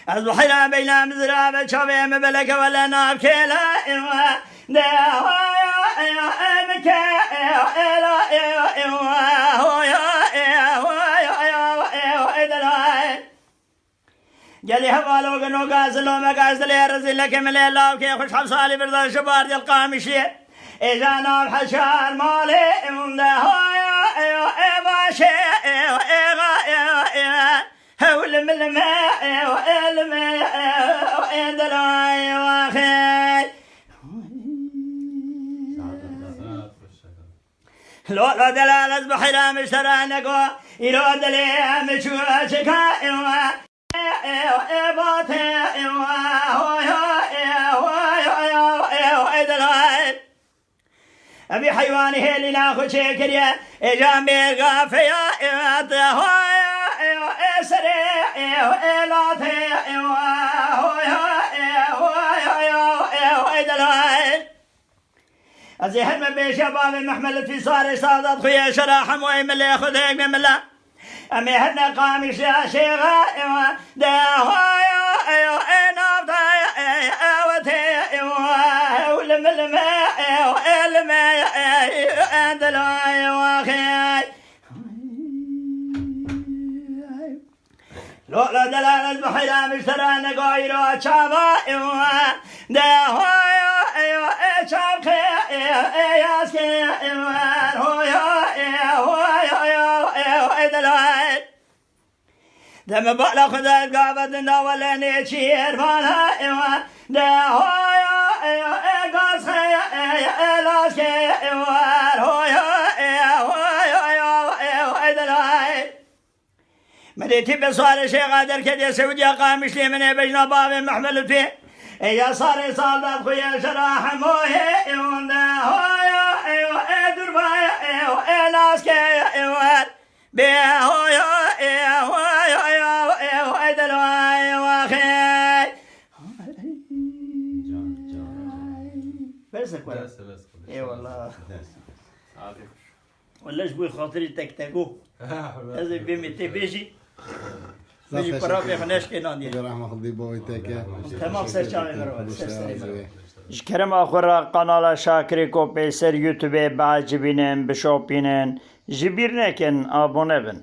از بحیرا بینا مزرا بچاوه مبلک ولا ناب کلا ده جلي هوالو قنو قازلو ما قازل يرزل لك من الله كي خوش حصالي برضا شبار ديال قامشي إذا ناب حشار مالي من ده هايا باشي هول من الماء الماء دلاي واخي لو دلال اصبح لا مشترانكو يلو دلال مشوشكا أبي حيواني هي اللي ناخذ شكريا جنبي قافية أزيحن من بشباب محمل في صار صادت خويا شراحم ويم اللي ياخذ هيك من الله أمي هدنا قامش يا شيخة ده هايا نافذة ولم الماء دلاي واخي لو لا دلال البحيرة مشترى نقايرو شابا ده هايا شابخي ياسكي دم بالا خدا قابد ناول نيشير فانا ده هايا قاس لاش مديتي بصار شيخ قادر كده سوديا قامش لي من بجنا باب محمل فيه يا صار صالح خويا شراح مويه ده هايا دربايا لاش بيه بس اي والله ولا شبوي خاطري تكتكو هذا بمتي بيجي بيجي برافي خناش كينان دي رحمة الله بويتك تمام سرچاوي مرو شكرم اخر قناه شاكري کو پیسر یوتیوب باجبینن بشوپینن جبیر نکن ابونه بن